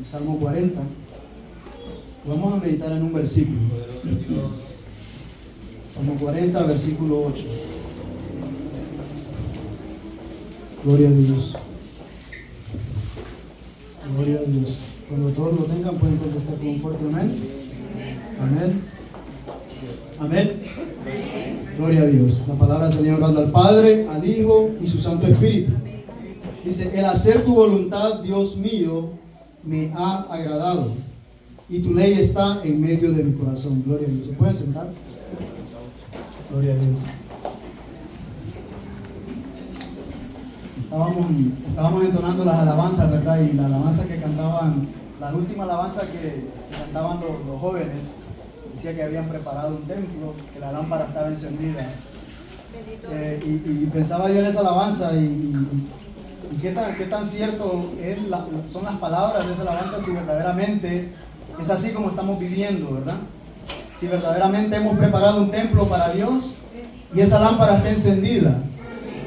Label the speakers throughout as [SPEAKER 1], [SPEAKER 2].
[SPEAKER 1] el Salmo 40. Vamos a meditar en un versículo. Salmo 40, versículo 8. Gloria a Dios. Gloria a Dios. Cuando todos lo tengan, pueden contestar con un fuerte amén. Amén. Amén. Gloria a Dios. La palabra del Señor orando al Padre, al Hijo y su Santo Espíritu. Dice: el hacer tu voluntad, Dios mío, me ha agradado, y tu ley está en medio de mi corazón. Gloria a Dios. ¿Se pueden sentar? Gloria a Dios. Estábamos entonando las alabanzas, ¿verdad? Y la alabanza que cantaban, la última alabanza que cantaban los jóvenes, decía que habían preparado un templo, que la lámpara estaba encendida. Y pensaba yo en esa alabanza y qué tan cierto son las palabras de esa alabanza, si verdaderamente es así como estamos viviendo, ¿verdad? Si verdaderamente hemos preparado un templo para Dios y esa lámpara está encendida,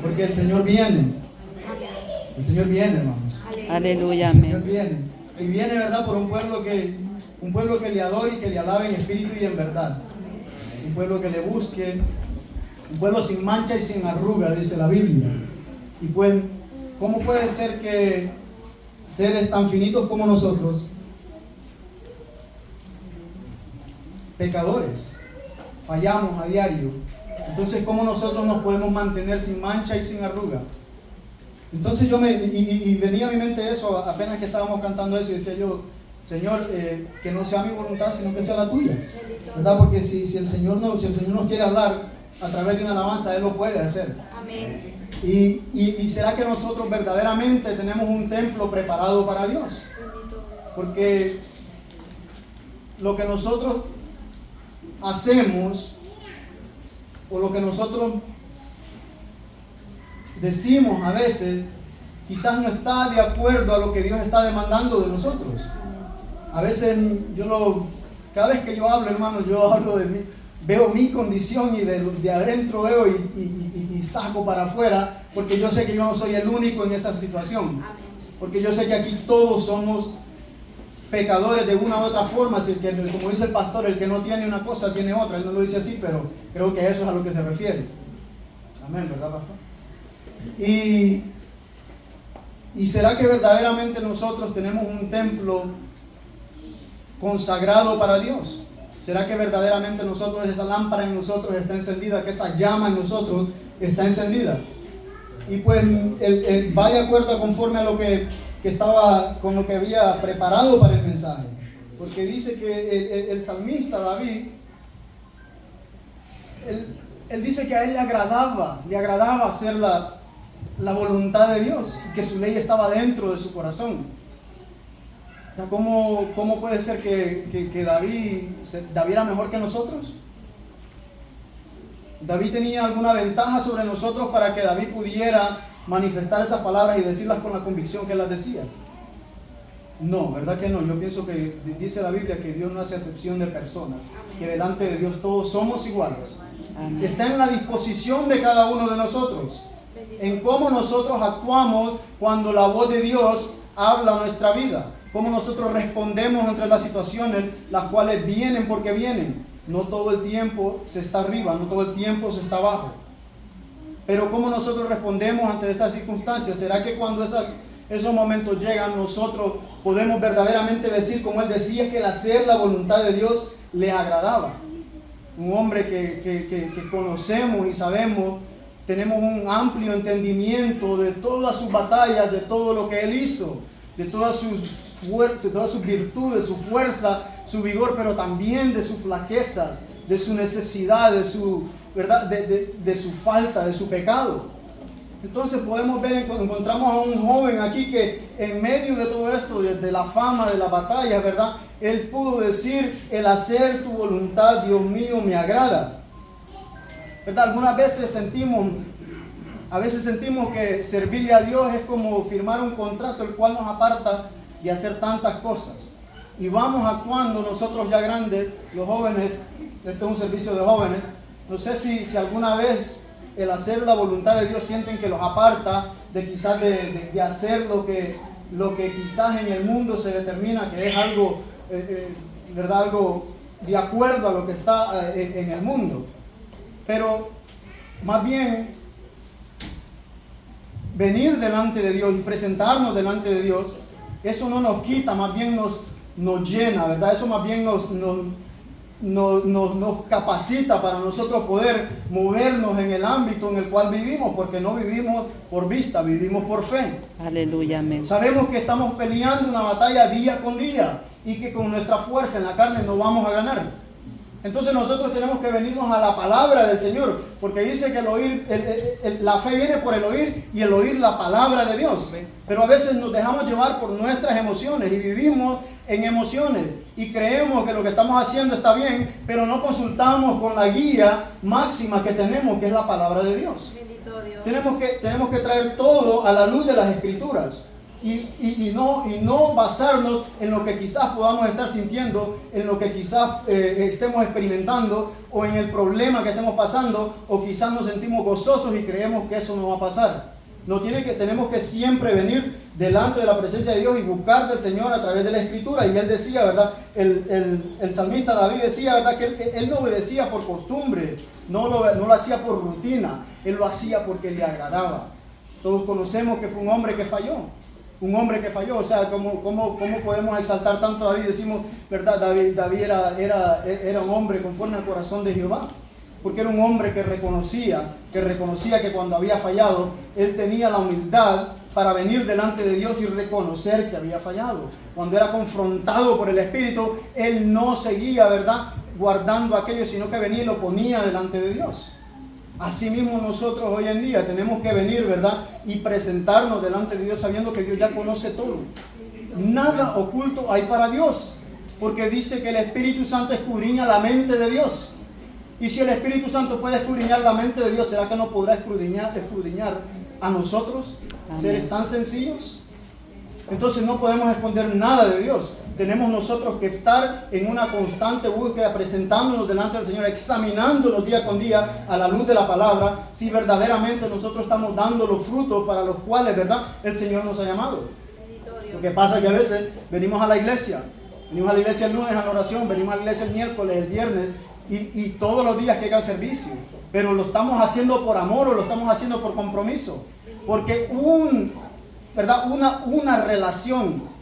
[SPEAKER 1] porque el Señor viene. El Señor viene, hermanos.
[SPEAKER 2] Aleluya,
[SPEAKER 1] El Señor
[SPEAKER 2] amén.
[SPEAKER 1] viene. Y viene, ¿verdad?, por un pueblo que le adore y que le alabe en espíritu y en verdad. Un pueblo que le busque, un pueblo sin mancha y sin arruga, dice la Biblia. Y pues, ¿cómo puede ser que seres tan finitos como nosotros, pecadores, fallamos a diario? Entonces, ¿cómo nosotros nos podemos mantener sin mancha y sin arruga? Entonces venía a mi mente eso apenas que estábamos cantando eso, y decía yo: Señor, que no sea mi voluntad, sino que sea la tuya, ¿verdad? Porque si el Señor nos quiere hablar a través de una alabanza, Él lo puede hacer.
[SPEAKER 3] Amén.
[SPEAKER 1] Y será que nosotros verdaderamente tenemos un templo preparado para Dios, porque lo que nosotros hacemos o lo que nosotros decimos a veces quizás no está de acuerdo a lo que Dios está demandando de nosotros. A veces cada vez que yo hablo, hermano, yo hablo de mí, veo mi condición y de adentro veo y saco para afuera, porque yo sé que yo no soy el único en esa situación, porque yo sé que aquí todos somos pecadores de una u otra forma. Como dice el pastor, el que no tiene una cosa tiene otra. Él no lo dice así, pero creo que eso es a lo que se refiere. Amén, ¿verdad, pastor? Y será que verdaderamente nosotros tenemos un templo consagrado para Dios. ¿Será que verdaderamente nosotros, esa lámpara en nosotros está encendida, que esa llama en nosotros está encendida? Y pues va de acuerdo conforme a lo que estaba, con lo que había preparado para el mensaje. Porque dice que el salmista David, él dice que a él le agradaba hacer la voluntad de Dios, que su ley estaba dentro de su corazón. ¿Cómo puede ser que David era mejor que nosotros? ¿David tenía alguna ventaja sobre nosotros para que David pudiera manifestar esas palabras y decirlas con la convicción que él las decía? No, ¿verdad que no? Yo pienso que dice la Biblia que Dios no hace acepción de personas, que delante de Dios todos somos iguales. Amén. Está en la disposición de cada uno de nosotros, en cómo nosotros actuamos cuando la voz de Dios habla a nuestra vida, cómo nosotros respondemos entre las situaciones, las cuales vienen porque vienen. No todo el tiempo se está arriba, no todo el tiempo se está abajo. Pero cómo nosotros respondemos ante esas circunstancias. ¿Será que cuando esos momentos llegan, nosotros podemos verdaderamente decir, como él decía, que el hacer la voluntad de Dios le agradaba? Un hombre que conocemos y sabemos, tenemos un amplio entendimiento de todas sus batallas, de todo lo que él hizo, de todas sus fuerzas, todas sus virtudes, su fuerza, su vigor, pero también de sus flaquezas, de su necesidad, de su, ¿verdad?, de su falta, de su pecado. Entonces podemos ver, encontramos a un joven aquí que en medio de todo esto, de la fama, de la batalla, ¿verdad?, él pudo decir: el hacer tu voluntad, Dios mío, me agrada. ¿Verdad? Algunas veces sentimos que servirle a Dios es como firmar un contrato el cual nos aparta de hacer tantas cosas. Y vamos actuando nosotros ya grandes, los jóvenes. Este es un servicio de jóvenes. No sé si alguna vez el hacer la voluntad de Dios sienten que los aparta de quizás de hacer lo que lo que quizás en el mundo se determina que es algo, ¿verdad? Algo de acuerdo a lo que está en el mundo. Pero más bien, venir delante de Dios y presentarnos delante de Dios, eso no nos quita, más bien nos llena, ¿verdad? Eso más bien nos capacita para nosotros poder movernos en el ámbito en el cual vivimos, porque no vivimos por vista, vivimos por fe.
[SPEAKER 2] Aleluya, amén.
[SPEAKER 1] Sabemos que estamos peleando una batalla día con día y que con nuestra fuerza en la carne no vamos a ganar. Entonces nosotros tenemos que venirnos a la palabra del Señor, porque dice que el oír, la fe viene por el oír y el oír la palabra de Dios. Pero a veces nos dejamos llevar por nuestras emociones y vivimos en emociones y creemos que lo que estamos haciendo está bien, pero no consultamos con la guía máxima que tenemos, que es la palabra de Dios.
[SPEAKER 3] Bendito Dios.
[SPEAKER 1] Tenemos que traer todo a la luz de las Escrituras. Y no basarnos en lo que quizás podamos estar sintiendo, en lo que quizás estemos experimentando, o en el problema que estemos pasando, o quizás nos sentimos gozosos y creemos que eso no va a pasar. Tenemos que siempre venir delante de la presencia de Dios y buscar del Señor a través de la Escritura. Y él decía, ¿verdad? El salmista David decía, ¿verdad? Que él no obedecía por costumbre, no lo hacía por rutina, él lo hacía porque le agradaba. Todos conocemos que fue un hombre que falló. Un hombre que falló, o sea, ¿cómo podemos exaltar tanto a David? Decimos, ¿verdad? David era un hombre conforme al corazón de Jehová, porque era un hombre que reconocía que cuando había fallado, él tenía la humildad para venir delante de Dios y reconocer que había fallado. Cuando era confrontado por el Espíritu, él no seguía, ¿verdad?, guardando aquello, sino que venía y lo ponía delante de Dios. Asimismo nosotros hoy en día tenemos que venir, ¿verdad?, y presentarnos delante de Dios sabiendo que Dios ya conoce todo. Nada oculto hay para Dios, porque dice que el Espíritu Santo escudriña la mente de Dios. Y si el Espíritu Santo puede escudriñar la mente de Dios, ¿será que no podrá escudriñar a nosotros, seres tan sencillos? Entonces no podemos esconder nada de Dios. Tenemos nosotros que estar en una constante búsqueda, presentándonos delante del Señor, examinándonos día con día a la luz de la palabra, si verdaderamente nosotros estamos dando los frutos para los cuales, ¿verdad?, el Señor nos ha llamado. Lo que pasa es que a veces venimos a la iglesia el lunes a la oración, venimos a la iglesia el miércoles, el viernes, y todos los días que llega el servicio, pero lo estamos haciendo por amor o lo estamos haciendo por compromiso, porque una relación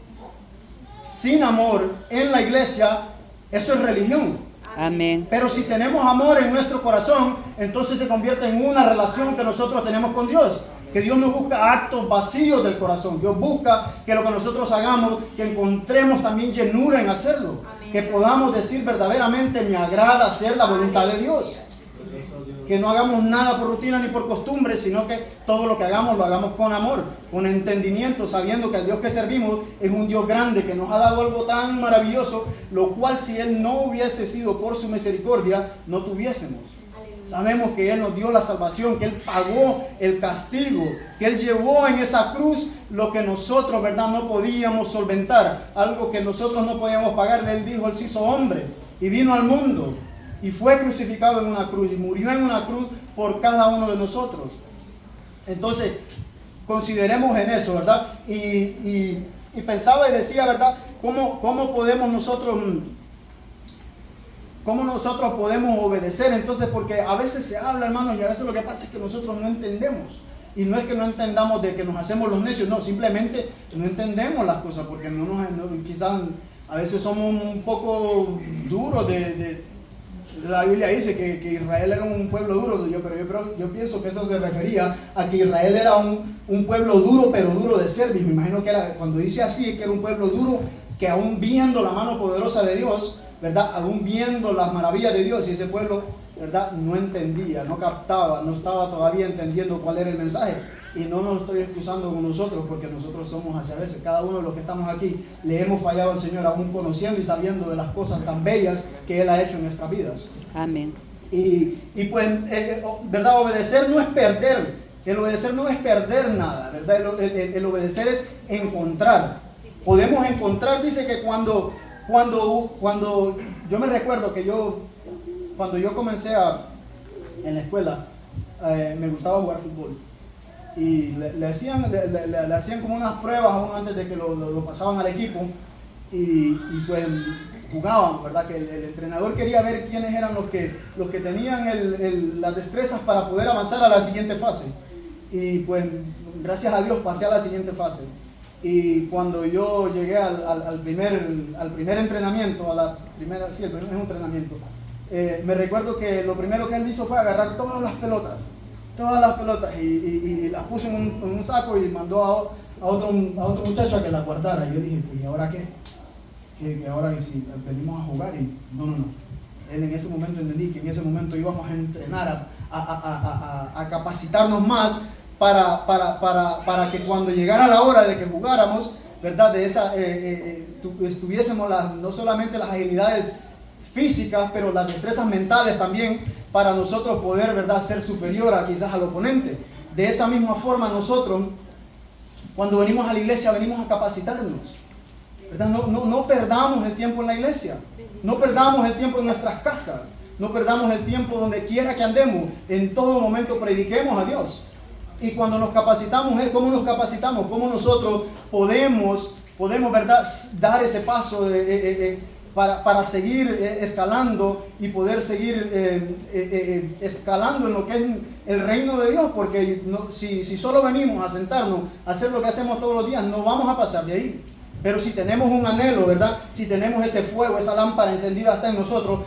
[SPEAKER 1] sin amor en la iglesia, eso es religión.
[SPEAKER 2] Amén.
[SPEAKER 1] Pero si tenemos amor en nuestro corazón, entonces se convierte en una relación que nosotros tenemos con Dios. Que Dios no busca actos vacíos del corazón. Dios busca que lo que nosotros hagamos, que encontremos también llenura en hacerlo. Amén. Que podamos decir verdaderamente, me agrada hacer la voluntad de Dios. Que no hagamos nada por rutina ni por costumbre, sino que todo lo que hagamos lo hagamos con amor, con entendimiento, sabiendo que el Dios que servimos es un Dios grande, que nos ha dado algo tan maravilloso, lo cual si Él no hubiese sido por su misericordia, no tuviésemos. Sabemos que Él nos dio la salvación, que Él pagó el castigo, que Él llevó en esa cruz lo que nosotros, ¿verdad?, no podíamos solventar, algo que nosotros no podíamos pagar. Él dijo, Él se hizo hombre y vino al mundo. Y fue crucificado en una cruz y murió en una cruz por cada uno de nosotros. Entonces, consideremos en eso, ¿verdad? Y pensaba y decía, ¿verdad? ¿Cómo nosotros podemos obedecer? Entonces, porque a veces se habla, hermanos, y a veces lo que pasa es que nosotros no entendemos. Y no es que no entendamos de que nos hacemos los necios, no, simplemente no entendemos las cosas, porque quizás a veces somos un poco duros la Biblia dice que Israel era un pueblo duro, pero yo pienso que eso se refería a que Israel era un pueblo duro, pero duro de servir. Me imagino que era, cuando dice así, que era un pueblo duro, que aún viendo la mano poderosa de Dios, ¿verdad?, aún viendo las maravillas de Dios, y ese pueblo, ¿verdad?, no entendía, no captaba, no estaba todavía entendiendo cuál era el mensaje. Y no nos estoy excusando con nosotros, porque nosotros somos así a veces. Cada uno de los que estamos aquí le hemos fallado al Señor, aún conociendo y sabiendo de las cosas tan bellas que Él ha hecho en nuestras vidas.
[SPEAKER 2] Amén.
[SPEAKER 1] Y pues, ¿verdad?, obedecer no es perder. El obedecer no es perder nada, ¿verdad? El obedecer es encontrar. Podemos encontrar, dice que cuando yo me recuerdo que cuando yo comencé en la escuela, me gustaba jugar fútbol. y le hacían como unas pruebas aún antes de que lo pasaban al equipo y pues jugaban, ¿verdad? Que el entrenador quería ver quiénes eran los que tenían las destrezas para poder avanzar a la siguiente fase. Y pues gracias a Dios pasé a la siguiente fase. Y cuando yo llegué al primer entrenamiento, el primer entrenamiento, me recuerdo que lo primero que él hizo fue agarrar todas las pelotas y las puso en un saco y mandó a otro muchacho a que las guardara. Y yo dije, ¿y ahora qué? Que ahora si venimos a jugar y no. Él en ese momento entendí que en ese momento íbamos a entrenar, a capacitarnos más para que cuando llegara la hora de que jugáramos, ¿verdad? Tuviésemos no solamente las agilidades físicas, pero las destrezas mentales también, para nosotros poder, ¿verdad?, ser superior quizás al oponente. De esa misma forma nosotros, cuando venimos a la iglesia, venimos a capacitarnos, ¿verdad? No perdamos el tiempo en la iglesia, no perdamos el tiempo en nuestras casas, no perdamos el tiempo donde quiera que andemos, en todo momento prediquemos a Dios. Y cuando nos capacitamos, ¿cómo nos capacitamos? ¿Cómo nosotros podemos, ¿verdad?, dar ese paso para seguir escalando y poder seguir escalando en lo que es el reino de Dios? Porque si solo venimos a sentarnos, a hacer lo que hacemos todos los días, no vamos a pasar de ahí. Pero si tenemos un anhelo, ¿verdad? Si tenemos ese fuego, esa lámpara encendida está en nosotros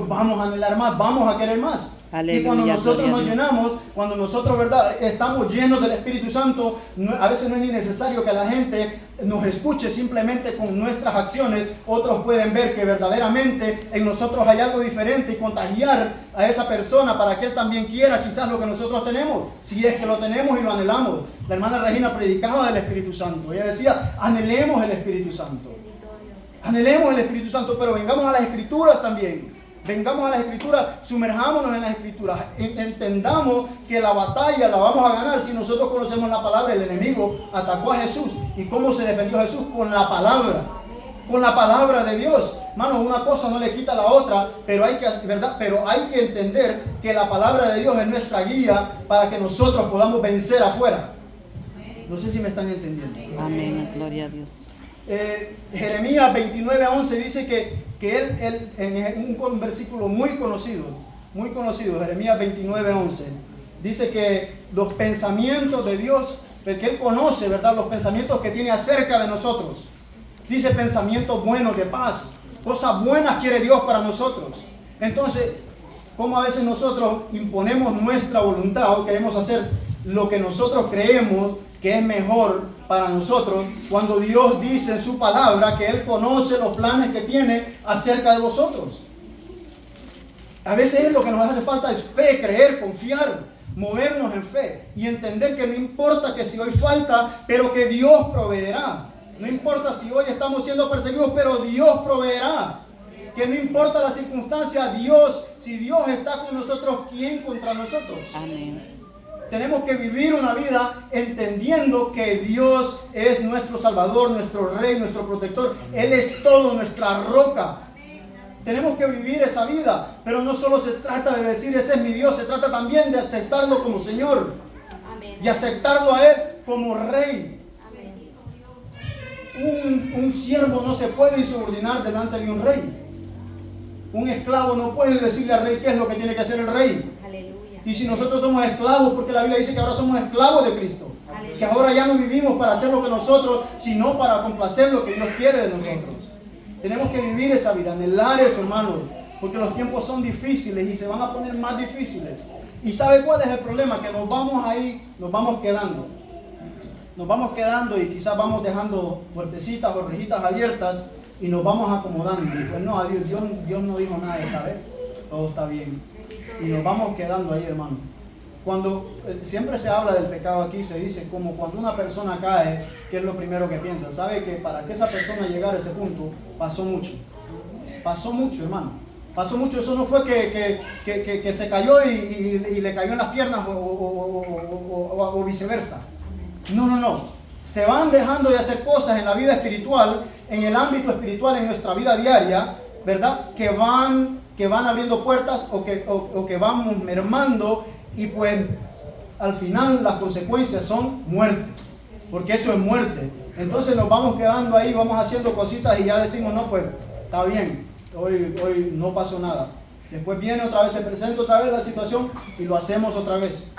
[SPEAKER 1] vamos a anhelar más, vamos a querer más. Aleluya, y cuando nosotros nos llenamos, cuando nosotros, ¿verdad?, estamos llenos del Espíritu Santo, a veces no es ni necesario que la gente nos escuche, simplemente con nuestras acciones otros pueden ver que verdaderamente en nosotros hay algo diferente y contagiar a esa persona para que él también quiera quizás lo que nosotros tenemos, si es que lo tenemos y lo anhelamos. La hermana Regina predicaba del Espíritu Santo. Ella decía, anhelemos el Espíritu Santo. Anhelemos el Espíritu Santo, pero vengamos a las Escrituras también. Vengamos a las Escrituras, sumerjámonos en las Escrituras, entendamos que la batalla la vamos a ganar si nosotros conocemos la palabra. El enemigo atacó a Jesús. ¿Y cómo se defendió Jesús? Con la palabra de Dios. Hermano, una cosa no le quita la otra, pero hay que entender que la palabra de Dios es nuestra guía para que nosotros podamos vencer afuera. No sé si me están entendiendo.
[SPEAKER 2] Amén, gloria a Dios.
[SPEAKER 1] Jeremías 29:11 dice que él en un versículo muy conocido, Jeremías 29:11, dice que los pensamientos de Dios, que Él conoce, ¿verdad?, los pensamientos que tiene acerca de nosotros. Dice pensamientos buenos, de paz, cosas buenas quiere Dios para nosotros. Entonces, ¿cómo a veces nosotros imponemos nuestra voluntad o queremos hacer lo que nosotros creemos que es mejor para nosotros, cuando Dios dice en su palabra que Él conoce los planes que tiene acerca de vosotros? A veces lo que nos hace falta es fe, creer, confiar, movernos en fe y entender que no importa que si hoy falta, pero que Dios proveerá. No importa si hoy estamos siendo perseguidos, pero Dios proveerá. Que no importa la circunstancia, si Dios está con nosotros, ¿quién contra nosotros?
[SPEAKER 2] Amén.
[SPEAKER 1] Tenemos que vivir una vida entendiendo que Dios es nuestro Salvador, nuestro Rey, nuestro Protector. Él es todo, nuestra roca. Tenemos que vivir esa vida, pero no solo se trata de decir ese es mi Dios, se trata también de aceptarlo como Señor. Y aceptarlo a Él como Rey. Un siervo no se puede insubordinar delante de un rey. Un esclavo no puede decirle al rey qué es lo que tiene que hacer el rey. Y si nosotros somos esclavos, porque la Biblia dice que ahora somos esclavos de Cristo, que ahora ya no vivimos para hacer lo que nosotros, sino para complacer lo que Dios quiere de nosotros. Tenemos que vivir esa vida, anhelar eso, hermanos, porque los tiempos son difíciles y se van a poner más difíciles. ¿Y sabe cuál es el problema? Que nos vamos quedando y quizás vamos dejando puertecitas o rejitas abiertas y nos vamos acomodando. Y pues no, adiós, Dios no dijo nada esta vez, todo está bien. Y nos vamos quedando ahí, hermano. Cuando siempre se habla del pecado aquí, se dice como cuando una persona cae, ¿qué es lo primero que piensa? Sabe que para que esa persona llegara a ese punto, pasó mucho, hermano. Pasó mucho. Eso no fue que se cayó y le cayó en las piernas o viceversa. No. Se van dejando de hacer cosas en la vida espiritual, en el ámbito espiritual, en nuestra vida diaria, ¿verdad? Que van abriendo puertas o que vamos mermando, y pues al final las consecuencias son muerte, porque eso es muerte. Entonces nos vamos quedando ahí, vamos haciendo cositas y ya decimos, no, pues está bien, hoy no pasó nada. Después viene otra vez, se presenta otra vez la situación y lo hacemos otra vez.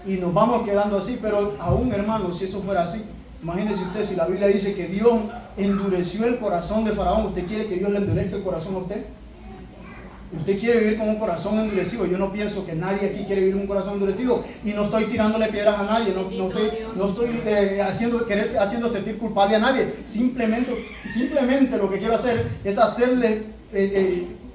[SPEAKER 1] Y nos vamos quedando así, pero aún, hermano, si eso fuera así, imagínese usted, si la Biblia dice que Dios endureció el corazón de Faraón, ¿usted quiere que Dios le endurezca el corazón a usted? ¿Usted quiere vivir con un corazón endurecido? Yo no pienso que nadie aquí quiere vivir con un corazón endurecido y no estoy tirándole piedras a nadie, no estoy haciendo sentir culpable a nadie. Simplemente lo que quiero hacer es hacerle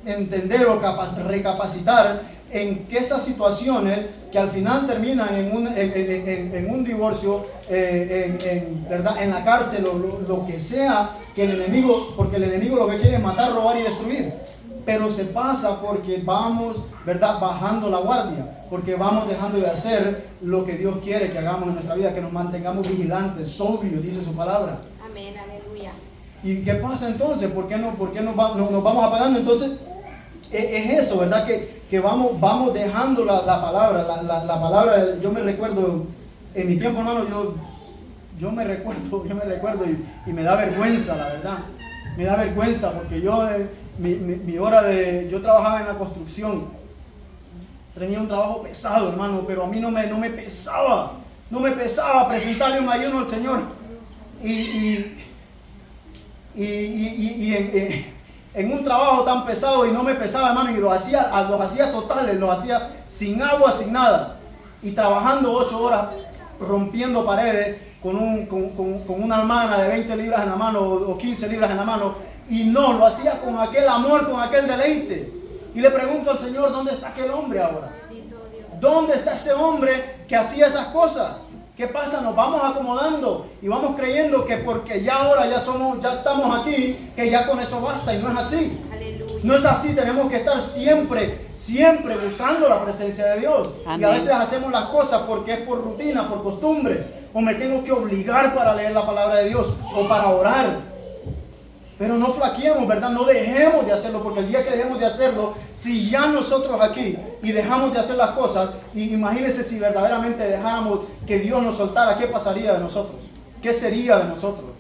[SPEAKER 1] entender o recapacitar en que esas situaciones que al final terminan en un divorcio, ¿verdad? En la cárcel o lo que sea, que el enemigo, porque el enemigo lo que quiere es matar, robar y destruir. Pero se pasa porque vamos, ¿verdad?, bajando la guardia, porque vamos dejando de hacer lo que Dios quiere que hagamos en nuestra vida, que nos mantengamos vigilantes, sobrios, dice su palabra.
[SPEAKER 3] Amén, aleluya.
[SPEAKER 1] ¿Y qué pasa entonces? ¿Por qué nos vamos apagando? Entonces, es eso, ¿verdad? Que vamos dejando la palabra, la palabra. Yo me recuerdo, en mi tiempo, hermano, yo me recuerdo y me da vergüenza, la verdad. Me da vergüenza porque yo... yo trabajaba en la construcción, tenía un trabajo pesado, hermano, pero a mí no me pesaba presentarle un ayuno al Señor y en un trabajo tan pesado y no me pesaba, hermano, y los hacía totales, los hacía sin agua, sin nada, y trabajando 8 horas, rompiendo paredes con una hermana de 20 libras en la mano o 15 libras en la mano. Y no, lo hacía con aquel amor, con aquel deleite. Y le pregunto al Señor, ¿dónde está aquel hombre ahora? ¿Dónde está ese hombre que hacía esas cosas? ¿Qué pasa? Nos vamos acomodando y vamos creyendo que porque ya ahora ya estamos aquí, que ya con eso basta, y no es así.
[SPEAKER 3] Aleluya.
[SPEAKER 1] No es así, tenemos que estar siempre buscando la presencia de Dios.
[SPEAKER 2] Amén.
[SPEAKER 1] Y a veces hacemos las cosas porque es por rutina, por costumbre, o me tengo que obligar para leer la palabra de Dios o para orar. Pero no flaqueemos, ¿verdad? No dejemos de hacerlo, porque el día que dejemos de hacerlo, si ya nosotros aquí y dejamos de hacer las cosas, y imagínense si verdaderamente dejáramos que Dios nos soltara, ¿qué pasaría de nosotros? ¿Qué sería de nosotros?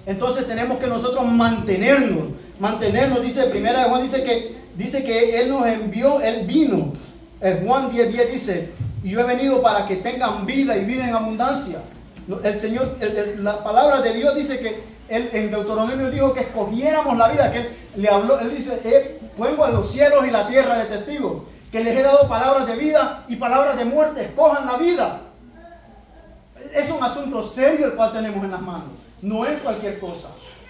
[SPEAKER 1] Entonces tenemos que nosotros mantenernos, dice primera de Juan, dice que Él nos envió, Él vino. Juan 10:10 dice, y yo he venido para que tengan vida y vida en abundancia. El Señor, la palabra de Dios dice que Él en Deuteronomio dijo que escogiéramos la vida, que Él le habló, Él dice, pongo a los cielos y la tierra de testigos, que les he dado palabras de vida y palabras de muerte, escojan la vida. Es un asunto serio el cual tenemos en las manos, no es cualquier cosa.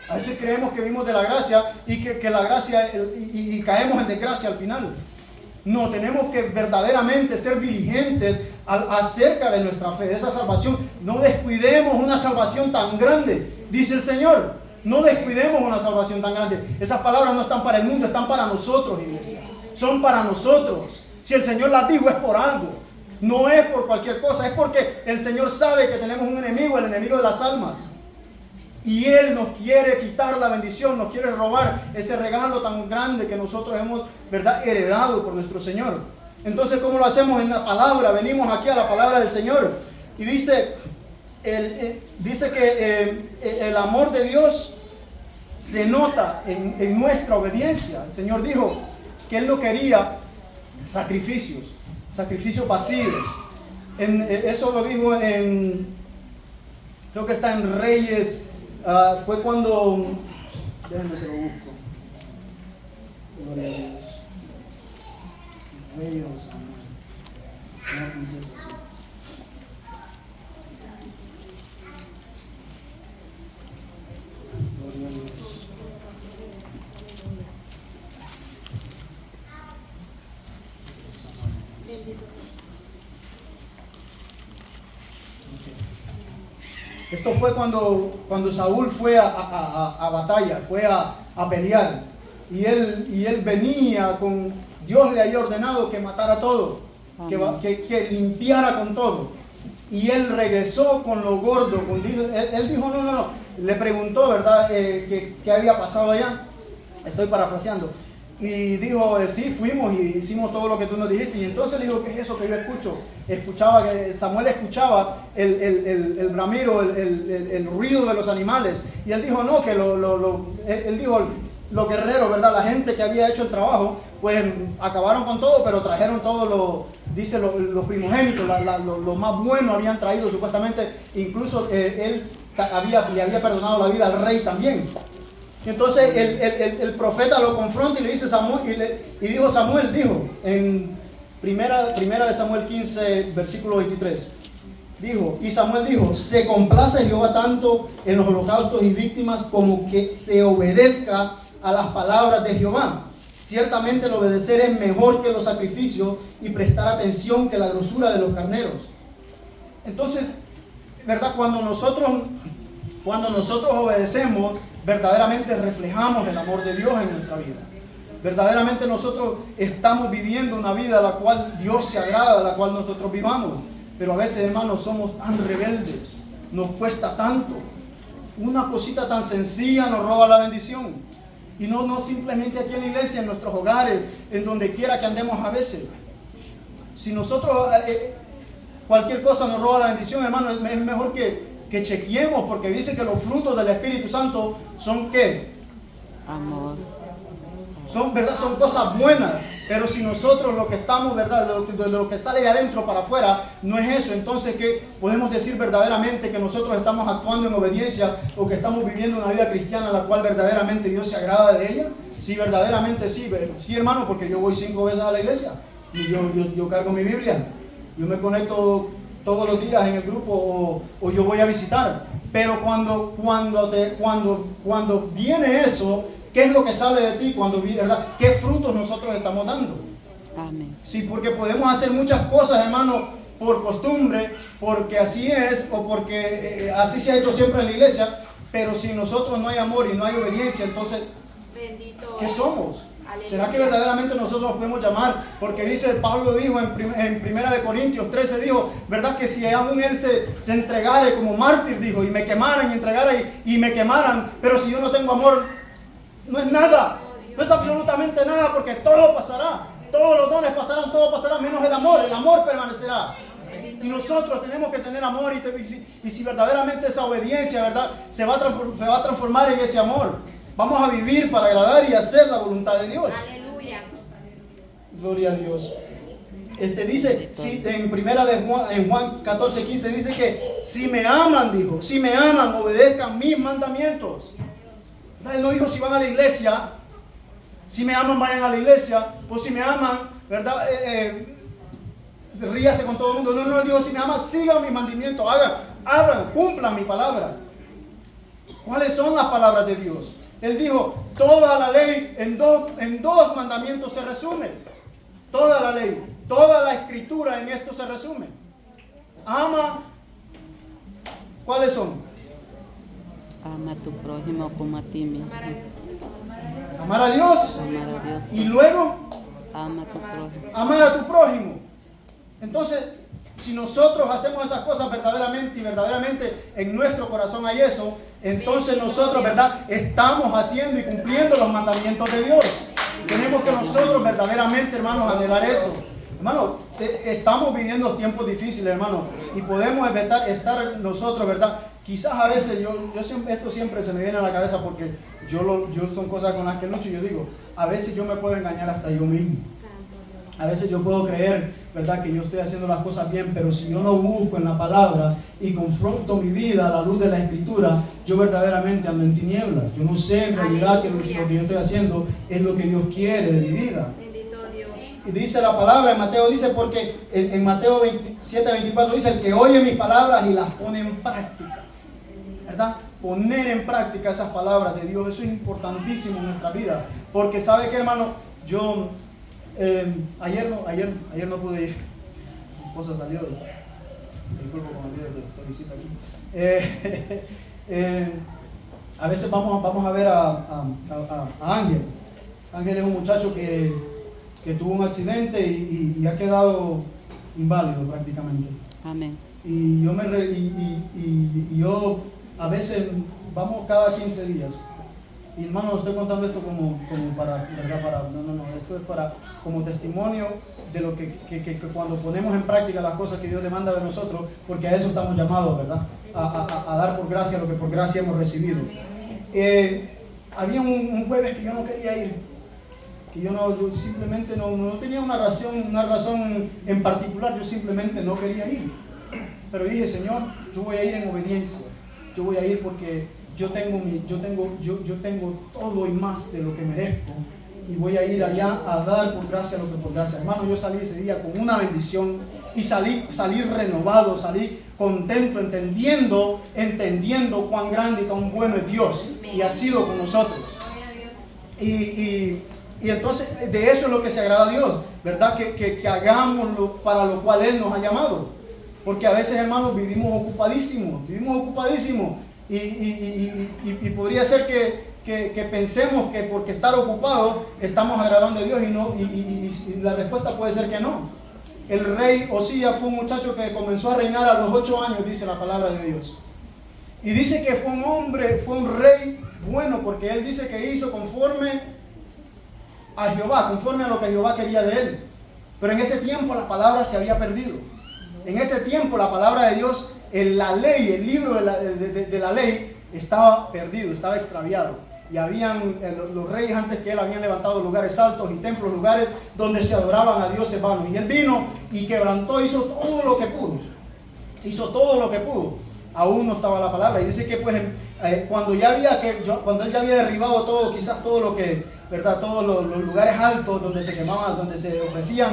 [SPEAKER 1] A veces creemos que vivimos de la gracia y que la gracia y caemos en desgracia al final. No, tenemos que verdaderamente ser diligentes acerca de nuestra fe, de esa salvación. No descuidemos una salvación tan grande, dice el Señor. No descuidemos una salvación tan grande. Esas palabras no están para el mundo, están para nosotros, iglesia. Son para nosotros. Si el Señor las dijo es por algo. No es por cualquier cosa, es porque el Señor sabe que tenemos un enemigo, el enemigo de las almas. Y Él nos quiere quitar la bendición, nos quiere robar ese regalo tan grande que nosotros hemos, ¿verdad?, heredado por nuestro Señor. Entonces, ¿cómo lo hacemos? En la palabra. Venimos aquí a la palabra del Señor. Y dice que el amor de Dios se nota en nuestra obediencia. El Señor dijo que Él no quería sacrificios pasivos. Eso lo dijo creo que está en Reyes. Fue cuando, déjenme se lo busco. Gloria a Dios. Reyes, gloria a Dios. Esto fue cuando Saúl fue a batalla, fue a pelear. Y él venía con... Dios le había ordenado que matara todo, que limpiara con todo. Y él regresó con lo gordo. Él dijo, no. Le preguntó, ¿verdad?, qué había pasado allá. Estoy parafraseando. Y dijo, sí, fuimos y hicimos todo lo que tú nos dijiste. Y entonces le dijo, ¿qué es eso que yo escucho? Escuchaba, que Samuel escuchaba el bramido, el ruido de los animales. Y él dijo, no, que él dijo, los guerreros, ¿verdad? La gente que había hecho el trabajo, pues acabaron con todo, pero trajeron todo dice los primogénitos, lo más bueno habían traído supuestamente. Incluso él le había perdonado la vida al rey también. Entonces el profeta lo confronta y le dice Samuel, y dijo Samuel, en primera de Samuel 15, versículo 23, y Samuel dijo, se complace Jehová tanto en los holocaustos y víctimas como que se obedezca a las palabras de Jehová. Ciertamente el obedecer es mejor que los sacrificios y prestar atención que la grosura de los carneros. Entonces, ¿verdad? Cuando nosotros obedecemos, verdaderamente reflejamos el amor de Dios en nuestra vida. Verdaderamente nosotros estamos viviendo una vida a la cual Dios se agrada, a la cual nosotros vivamos. Pero a veces, hermanos, somos tan rebeldes, nos cuesta tanto. Una cosita tan sencilla nos roba la bendición. Y no simplemente aquí en la iglesia, en nuestros hogares, en donde quiera que andemos a veces. Si nosotros, cualquier cosa nos roba la bendición, hermano, es mejor que chequeemos, porque dice que los frutos del Espíritu Santo son ¿qué?
[SPEAKER 2] Amor.
[SPEAKER 1] Son, ¿verdad? Son cosas buenas. Pero si nosotros lo que estamos, ¿verdad? Lo que sale de adentro para afuera no es eso, entonces ¿qué podemos decir verdaderamente? Que nosotros estamos actuando en obediencia o que estamos viviendo una vida cristiana la cual verdaderamente Dios se agrada de ella. Sí, verdaderamente sí, hermano, porque yo voy 5 veces a la iglesia y yo cargo mi Biblia, yo me conecto todos los días en el grupo o yo voy a visitar. Pero cuando viene eso, ¿qué es lo que sale de ti? ¿Verdad? ¿Qué frutos nosotros estamos dando?
[SPEAKER 2] Amén.
[SPEAKER 1] Sí, porque podemos hacer muchas cosas, hermano, por costumbre, porque así es, o porque así se ha hecho siempre en la iglesia, pero si nosotros no hay amor y no hay obediencia, entonces, ¿qué somos? ¿Será que verdaderamente nosotros nos podemos llamar? Porque dice, Pablo dijo en 1 Corintios 13, dijo, ¿verdad? Que si aún él se entregara como mártir, dijo, y me quemaran y entregara y me quemaran, pero si yo no tengo amor, no es nada, no es absolutamente nada, porque todo pasará, todos los dones pasarán, todo pasará, menos el amor permanecerá. Y nosotros tenemos que tener amor, y si verdaderamente esa obediencia, ¿verdad? se va a transformar en ese amor. Vamos a vivir para agradar y hacer la voluntad de Dios.
[SPEAKER 3] Aleluya.
[SPEAKER 1] Gloria a Dios. Dice, en Juan 14, 15 dice que si me aman, obedezcan mis mandamientos. Él no dijo si van a la iglesia, si me aman vayan a la iglesia, o si me aman, ¿verdad? Ríase con todo el mundo. No, él dijo si me aman, sigan mis mandamientos, hagan, cumplan mi palabra. ¿Cuáles son las palabras de Dios? Él dijo, toda la ley en dos mandamientos se resume. Toda la ley, toda la escritura en esto se resume. Ama, ¿cuáles son?
[SPEAKER 2] Ama a tu prójimo como a ti mismo.
[SPEAKER 1] Amar a Dios.
[SPEAKER 2] Amar a Dios.
[SPEAKER 1] Y luego,
[SPEAKER 2] Ama a tu prójimo.
[SPEAKER 1] amar a tu prójimo. Entonces, si nosotros hacemos esas cosas verdaderamente en nuestro corazón hay eso, entonces nosotros, ¿verdad? Estamos haciendo y cumpliendo los mandamientos de Dios. Tenemos que nosotros verdaderamente, hermanos, anhelar eso. Hermano, estamos viviendo tiempos difíciles, hermano, y podemos estar nosotros, ¿verdad? Quizás a veces esto siempre se me viene a la cabeza porque yo son cosas con las que lucho y yo digo, a veces yo me puedo engañar hasta yo mismo. A veces yo puedo creer, ¿verdad?, que yo estoy haciendo las cosas bien, pero si yo no busco en la palabra y confronto mi vida a la luz de la Escritura, yo verdaderamente ando en tinieblas. Yo no sé en realidad que lo que yo estoy haciendo es lo que Dios quiere de mi vida.
[SPEAKER 3] Bendito Dios.
[SPEAKER 1] Y dice la palabra en Mateo, dice, porque en Mateo 27:24 dice, el que oye mis palabras y las pone en práctica, ¿verdad? Poner en práctica esas palabras de Dios, eso es importantísimo en nuestra vida. Porque ¿sabe qué, hermano? Yo... ayer no pude ir. Mi esposa salió. Disculpo con la visita aquí. A veces vamos a ver a Ángel. Ángel es un muchacho que tuvo un accidente y ha quedado inválido prácticamente.
[SPEAKER 2] Amén.
[SPEAKER 1] Y yo a veces vamos cada 15 días. Y hermano, estoy contando esto como para, ¿verdad? No, esto es para, como testimonio de lo que cuando ponemos en práctica las cosas que Dios demanda de nosotros, porque a eso estamos llamados, ¿verdad? A dar por gracia lo que por gracia hemos recibido. Había un jueves que yo no quería ir, que yo simplemente no tenía una razón en particular, yo simplemente no quería ir. Pero dije, Señor, yo voy a ir en obediencia, yo voy a ir porque yo tengo todo y más de lo que merezco, y voy a ir allá a dar por gracia lo que por gracia. Hermano, yo salí ese día con una bendición y salí renovado, salí contento, entendiendo cuán grande y cuán bueno es Dios y ha sido con nosotros. Y entonces de eso es lo que se agrada a Dios, ¿verdad? Que hagamos para lo cual Él nos ha llamado. Porque a veces, hermanos, vivimos ocupadísimos. Y podría ser que pensemos que porque estar ocupados estamos agradando a Dios, y la respuesta puede ser que no. El rey Osías fue un muchacho que comenzó a reinar a los 8 años, dice la palabra de Dios. Y dice que fue un rey bueno, porque él dice que hizo conforme a Jehová, conforme a lo que Jehová quería de él. Pero en ese tiempo la palabra se había perdido. En ese tiempo la palabra de Dios, la ley, el libro de la ley estaba perdido, estaba extraviado. Y los reyes antes que él habían levantado lugares altos y templos, lugares donde se adoraban a dioses vanos. Y él vino y quebrantó, hizo todo lo que pudo. Aún no estaba la palabra. Y dice que pues cuando él ya había derribado todo, quizás todo lo que, ¿verdad? Todos los lugares altos donde se quemaban, donde se ofrecían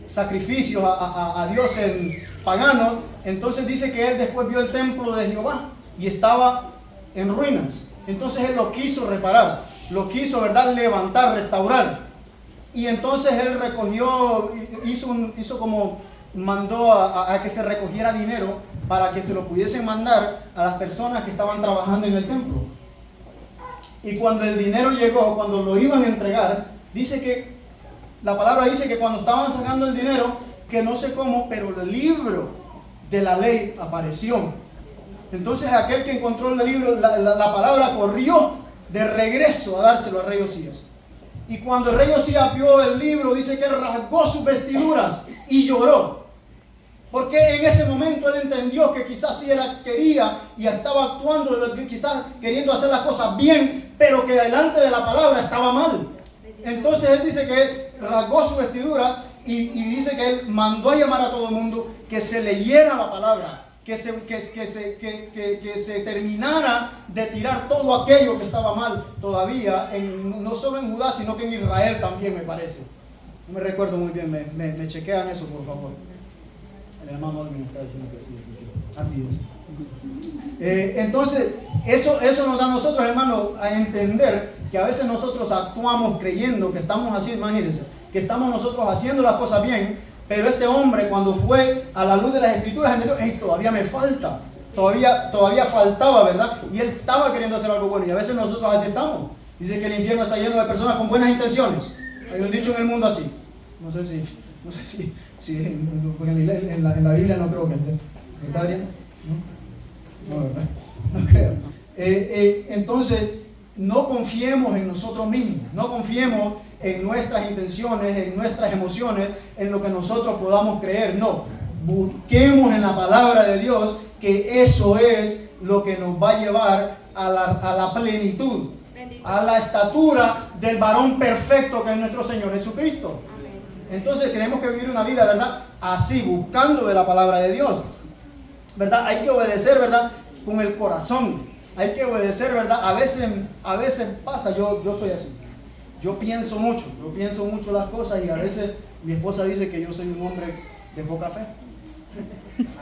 [SPEAKER 1] sacrificios a dioses paganos, entonces dice que él después vio el templo de Jehová y estaba en ruinas. Entonces él lo quiso reparar, lo quiso, ¿verdad?, levantar, restaurar. Y entonces él recogió, hizo como mandó a que se recogiera dinero para que se lo pudiesen mandar a las personas que estaban trabajando en el templo. Y cuando el dinero llegó, cuando lo iban a entregar, la palabra dice que cuando estaban sacando el dinero, que no sé cómo, pero el libro de la ley apareció. Entonces aquel que encontró el libro, la palabra corrió de regreso a dárselo al rey Osías. Y cuando el rey Osías vio el libro, dice que él rasgó sus vestiduras y lloró. Porque en ese momento él entendió que quizás sí él quería y estaba actuando, quizás queriendo hacer las cosas bien, pero que delante de la palabra estaba mal. Entonces él dice que él rasgó su vestidura y dice que él mandó a llamar a todo el mundo, que se leyera la palabra, que se terminara de tirar todo aquello que estaba mal todavía, no solo en Judá, sino que en Israel también, me parece. No me recuerdo muy bien, me chequean eso, por favor. El hermano Olvin está diciendo que sí, así es. Entonces, eso nos da a nosotros, hermanos, a entender que a veces nosotros actuamos creyendo que estamos así, imagínense, que estamos nosotros haciendo las cosas bien, pero este hombre, cuando fue a la luz de las escrituras, entendió, todavía me falta, todavía faltaba, ¿verdad? Y él estaba queriendo hacer algo bueno, y a veces nosotros así estamos. Dice que el infierno está lleno de personas con buenas intenciones. Hay un dicho en el mundo así. No sé si en la Biblia no creo que esté. ¿Está bien? No, ¿verdad? No creo. Entonces, no confiemos en nosotros mismos, no confiemos en nuestras intenciones, en nuestras emociones, en lo que nosotros podamos creer. No, busquemos en la palabra de Dios, que eso es lo que nos va a llevar a la plenitud, a la estatura del varón perfecto que es nuestro Señor Jesucristo. Entonces tenemos que vivir una vida, ¿verdad?, así, buscando de la palabra de Dios, ¿verdad? Hay que obedecer, ¿verdad?, con el corazón. Hay que obedecer, ¿verdad? A veces pasa, yo soy así. Yo pienso mucho las cosas, y a veces mi esposa dice que yo soy un hombre de poca fe.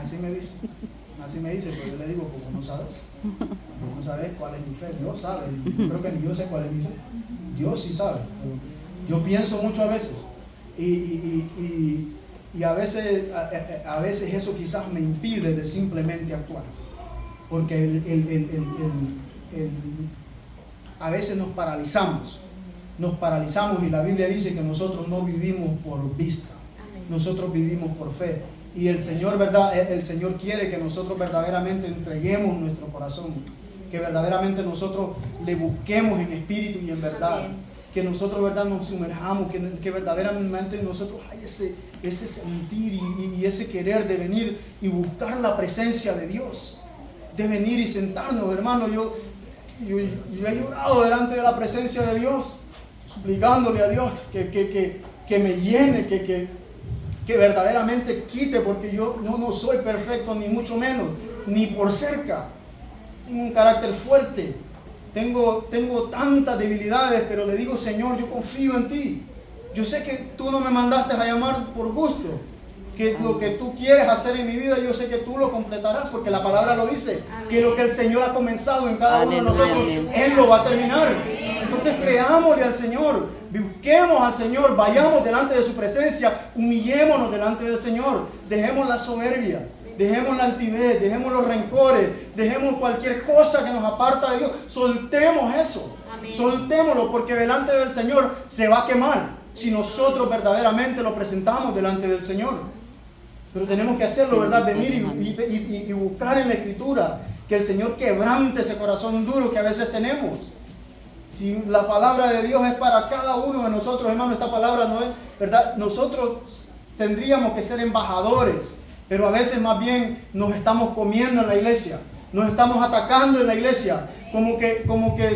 [SPEAKER 1] Así me dice, pero yo le digo, como no sabes cuál es mi fe. Dios sabe, yo creo que ni yo sé cuál es mi fe. Dios sí sabe. Yo pienso mucho a veces. Y a veces eso quizás me impide de simplemente actuar, porque a veces nos paralizamos, y la Biblia dice que nosotros no vivimos por vista, nosotros vivimos por fe. Y el Señor, ¿verdad? El Señor quiere que nosotros verdaderamente entreguemos nuestro corazón, que verdaderamente nosotros le busquemos en espíritu y en verdad.
[SPEAKER 3] Amén.
[SPEAKER 1] Que nosotros, ¿verdad?, nos sumerjamos, que verdaderamente nosotros hay ese sentir y ese querer de venir y buscar la presencia de Dios. De venir y sentarnos, hermano. Yo he llorado delante de la presencia de Dios, suplicándole a Dios que me llene, que verdaderamente quite, porque yo no soy perfecto, ni mucho menos, ni por cerca. Tengo un carácter fuerte, tengo tantas debilidades, pero le digo, Señor, yo confío en ti. Yo sé que tú no me mandaste a llamar por gusto, que lo que tú quieres hacer en mi vida, yo sé que tú lo completarás, porque la palabra lo dice. Amén. Que lo que el Señor ha comenzado en cada uno de nosotros, amén, Él lo va a terminar. Entonces creámosle al Señor, busquemos al Señor, vayamos delante de su presencia, humillémonos delante del Señor, dejemos la soberbia, dejemos la altivez, dejemos los rencores, dejemos cualquier cosa que nos aparta de Dios, soltemos eso, amén, soltémoslo, porque delante del Señor se va a quemar si nosotros verdaderamente lo presentamos delante del Señor. Pero tenemos que hacerlo, ¿verdad? Venir y buscar en la Escritura que el Señor quebrante ese corazón duro que a veces tenemos. Si la palabra de Dios es para cada uno de nosotros, hermano, esta palabra no es, ¿verdad? Nosotros tendríamos que ser embajadores, pero a veces más bien nos estamos comiendo en la iglesia, nos estamos atacando en la iglesia, como que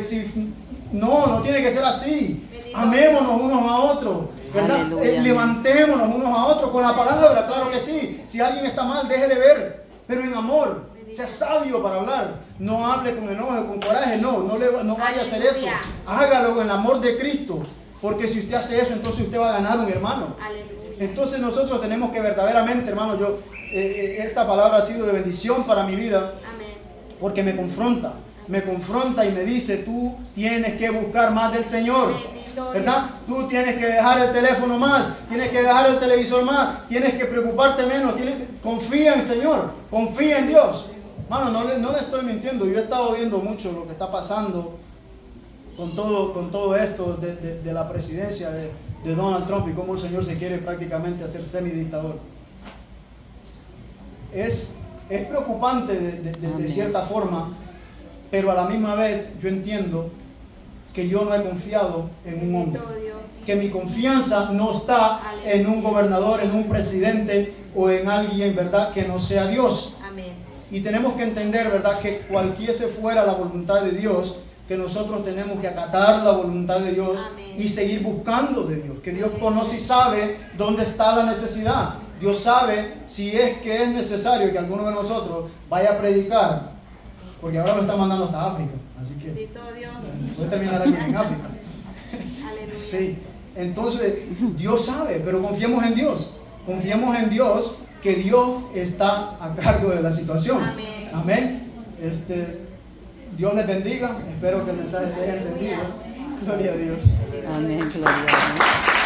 [SPEAKER 1] si no tiene que ser así. Amémonos unos a otros, ¿verdad? Levantémonos unos a otros con la palabra, claro que sí. Si alguien está mal, déjele ver, pero en amor. Sea sabio para hablar. No hable con enojo, con coraje. No vaya a hacer eso. Hágalo en el amor de Cristo. Porque si usted hace eso, entonces usted va a ganar un hermano. Entonces nosotros tenemos que verdaderamente, hermano, esta palabra ha sido de bendición para mi vida. Porque me confronta y me dice, tú tienes que buscar más del Señor, ¿verdad? Tú tienes que dejar el teléfono más, tienes que dejar el televisor más, tienes que preocuparte menos, confía en el Señor, confía en Dios. Mano, no le estoy mintiendo, yo he estado viendo mucho lo que está pasando con todo esto de la presidencia de Donald Trump y cómo el Señor se quiere prácticamente hacer semidictador. Es preocupante de cierta forma, pero a la misma vez yo entiendo que yo no he confiado en un hombre, que mi confianza no está en un gobernador, en un presidente o en alguien, ¿verdad?, que no sea Dios. Amén. Y tenemos que entender, ¿verdad?, que cualquiera se fuera la voluntad de Dios, que nosotros tenemos que acatar la voluntad de Dios. Amén. Y seguir buscando de Dios, que Dios conoce y sabe dónde está la necesidad. Dios sabe si es que es necesario que alguno de nosotros vaya a predicar, porque ahora lo está mandando hasta África, así que puede terminar aquí en África. Sí, entonces Dios sabe, pero confiemos en Dios, que Dios está a cargo de la situación. Amén. Dios les bendiga, espero que el mensaje se haya entendido. Gloria a Dios.
[SPEAKER 2] Amén, gloria a Dios.